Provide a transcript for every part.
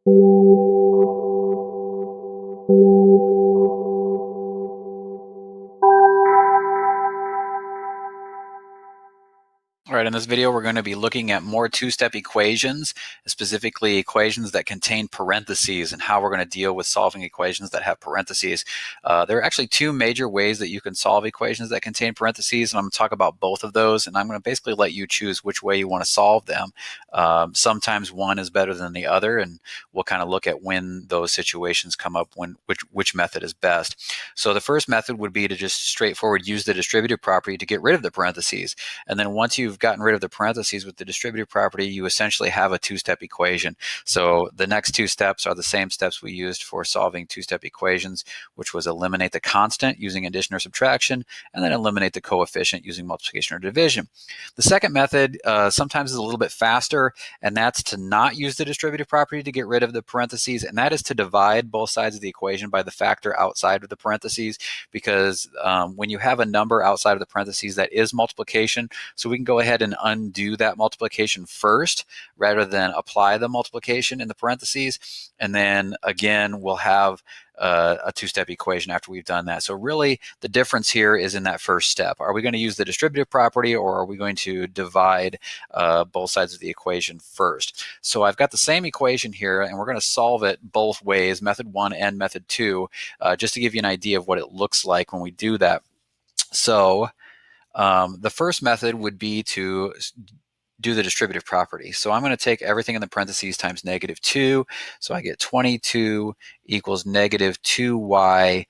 All right, in this video, we're going to be looking at more two-step equations, specifically equations that contain parentheses, and how we're going to deal with solving equations that have parentheses. There are actually two major ways that you can solve equations that contain parentheses, and I'm going to talk about both of those, and I'm going to basically let you choose which way you want to solve them. Sometimes one is better than the other, and we'll kind of look at when those situations come up, which method is best. So the first method would be to just straightforward use the distributive property to get rid of the parentheses. And then once you've gotten rid of the parentheses with the distributive property, you essentially have a two-step equation. So the next two steps are the same steps we used for solving two-step equations, which was eliminate the constant using addition or subtraction, and then eliminate the coefficient using multiplication or division. The second method sometimes is a little bit faster, and that's to not use the distributive property to get rid of the parentheses, and that is to divide both sides of the equation by the factor outside of the parentheses, because when you have a number outside of the parentheses, that is multiplication. So we can go ahead and undo that multiplication first rather than apply the multiplication in the parentheses. And then again, we'll have a two-step equation after we've done that. So really the difference here is in that first step. Are we going to use the distributive property, or are we going to divide both sides of the equation first? So I've got the same equation here, and we're going to solve it both ways, method 1 and method 2, just to give you an idea of what it looks like when we do that. So the first method would be to do the distributive property. So I'm going to take everything in the parentheses times -2. So I get 22 equals -2y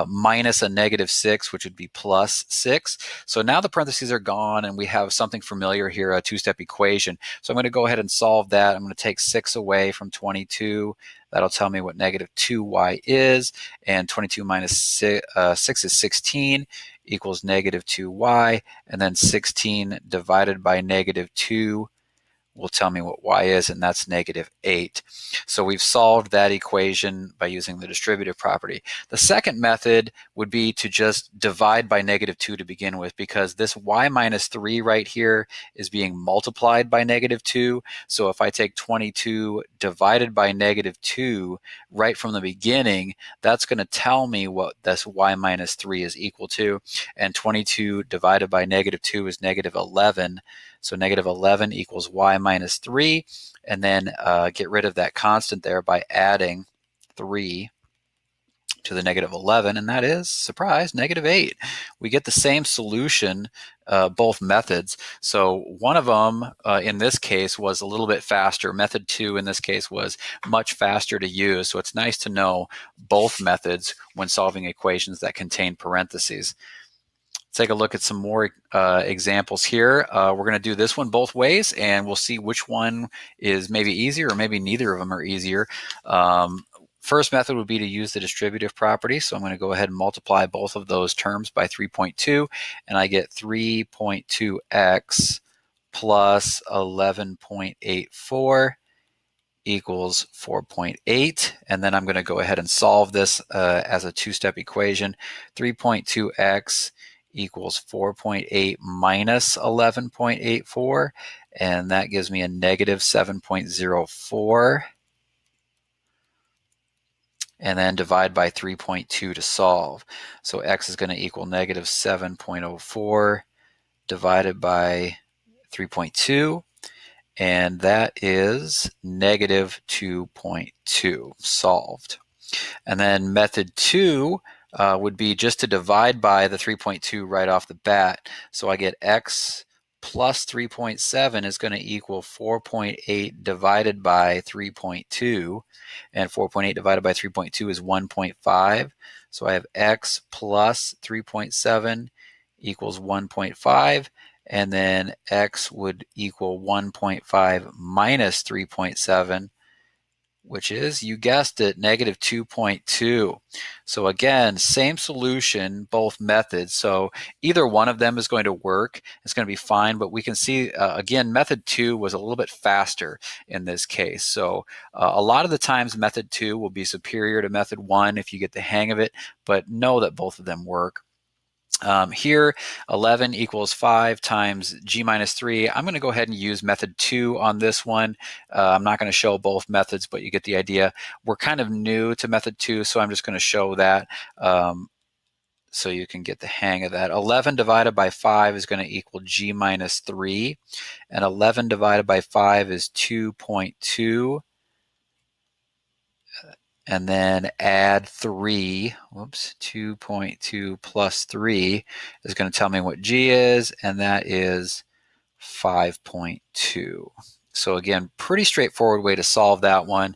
minus a -6, which would be +6. So now the parentheses are gone, and we have something familiar here, a two-step equation. So I'm going to go ahead and solve that. I'm going to take 6 away from 22. That'll tell me what -2y is, and 22 minus 6 is 16, equals -2y, and then 16 divided by -2 will tell me what y is, and that's -8. So we've solved that equation by using the distributive property. The second method would be to just divide by -2 to begin with, because this y minus 3 right here is being multiplied by -2. So if I take 22 divided by -2 right from the beginning, that's going to tell me what this y minus 3 is equal to. And 22 divided by -2 is -11. So -11 equals y minus 3, and then get rid of that constant there by adding 3 to the -11, and that is, surprise, -8. We get the same solution both methods. So one of them in this case was a little bit faster. Method 2 in this case was much faster to use. So it's nice to know both methods when solving equations that contain parentheses. Take a look at some more examples here. We're going to do this one both ways, and we'll see which one is maybe easier, or maybe neither of them are easier. First method would be to use the distributive property. So I'm going to go ahead and multiply both of those terms by 3.2, and I get 3.2x plus 11.84 equals 4.8. And then I'm going to go ahead and solve this as a two-step equation. 3.2x equals 4.8 minus 11.84, and that gives me a -7.04. And then divide by 3.2 to solve. So x is going to equal -7.04 divided by 3.2, and that is -2.2 solved. And then method 2 would be just to divide by the 3.2 right off the bat. So I get x plus 3.7 is going to equal 4.8 divided by 3.2, and 4.8 divided by 3.2 is 1.5. So I have x plus 3.7 equals 1.5, and then x would equal 1.5 minus 3.7, which is, you guessed it, -2.2. So again, same solution, both methods. So either one of them is going to work. It's going to be fine, but we can see, again, method 2 was a little bit faster in this case. So a lot of the times method 2 will be superior to method 1 if you get the hang of it, but know that both of them work. Here, 11 equals 5 times g minus 3. I'm going to go ahead and use method 2 on this one. I'm not going to show both methods, but you get the idea. We're kind of new to method 2, so I'm just going to show that so you can get the hang of that. 11 divided by 5 is going to equal g minus 3, and 11 divided by 5 is 2.2. And then add 3, 2.2 plus 3 is going to tell me what g is, and that is 5.2. So again, pretty straightforward way to solve that one.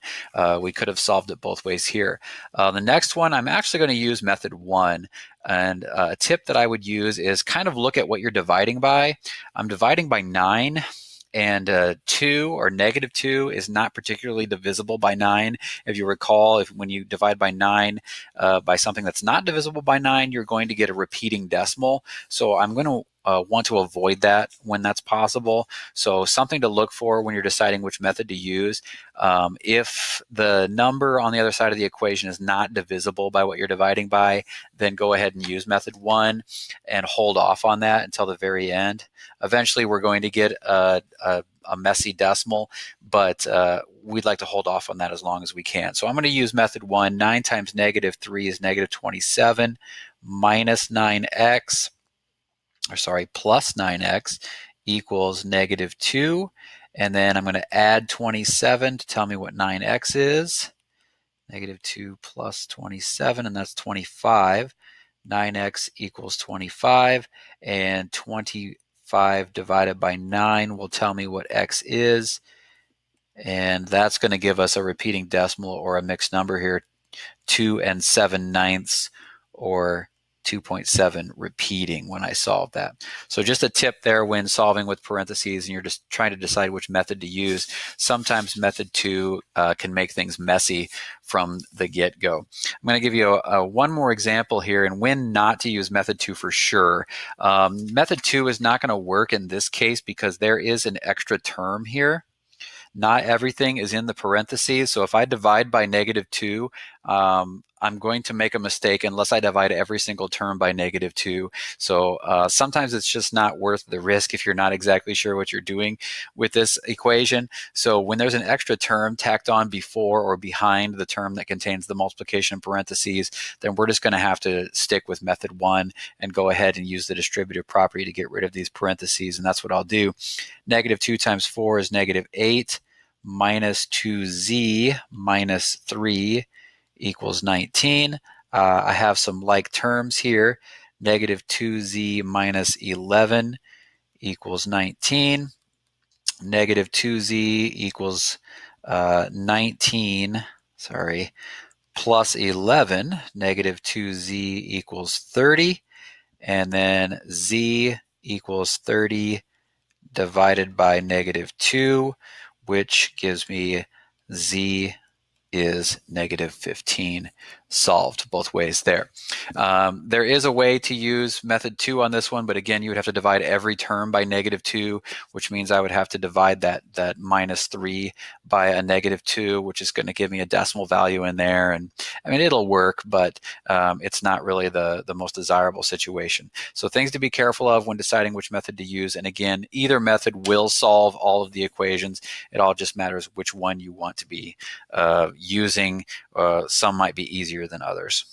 We could have solved it both ways here. The next one, I'm actually going to use method 1. And a tip that I would use is kind of look at what you're dividing by. I'm dividing by 9. And 2 or negative 2 is not particularly divisible by 9. If you recall, when you divide by 9 by something that's not divisible by 9, you're going to get a repeating decimal. So I'm going to want to avoid that when that's possible. So something to look for when you're deciding which method to use. If the number on the other side of the equation is not divisible by what you're dividing by, then go ahead and use method 1 and hold off on that until the very end. Eventually, we're going to get a messy decimal, but we'd like to hold off on that as long as we can. So I'm going to use method 1. 9 times negative 3 is negative 27 minus 9x, or sorry, plus 9x equals negative 2. And then I'm going to add 27 to tell me what 9x is. Negative 2 plus 27, and that's 25. 9x equals 25, and 25 divided by 9 will tell me what x is, and that's going to give us a repeating decimal or a mixed number here, 2 7/9, or 2.7 repeating when I solve that. So just a tip there when solving with parentheses and you're just trying to decide which method to use. Sometimes method 2 can make things messy from the get-go. I'm going to give you one more example here and when not to use method 2 for sure. Method 2 is not going to work in this case because there is an extra term here. Not everything is in the parentheses. So if I divide by negative 2, I'm going to make a mistake unless I divide every single term by negative 2. So sometimes it's just not worth the risk if you're not exactly sure what you're doing with this equation. So when there's an extra term tacked on before or behind the term that contains the multiplication in parentheses, then we're just going to have to stick with method 1 and go ahead and use the distributive property to get rid of these parentheses. And that's what I'll do. Negative 2 times 4 is negative 8 minus 2z minus 3 equals 19. I have some like terms here. Negative 2z minus 11 equals 19. Negative 2z equals 19, plus 11. Negative 2z equals 30. And then z equals 30 divided by negative 2, which gives me z is negative 15, solved both ways there. There is a way to use method 2 on this one, but again, you would have to divide every term by negative 2, which means I would have to divide that minus 3 by a negative 2, which is going to give me a decimal value in there. And I mean, it'll work, but it's not really the most desirable situation. So things to be careful of when deciding which method to use. And again, either method will solve all of the equations. It all just matters which one you want to be using. Some might be easier than others.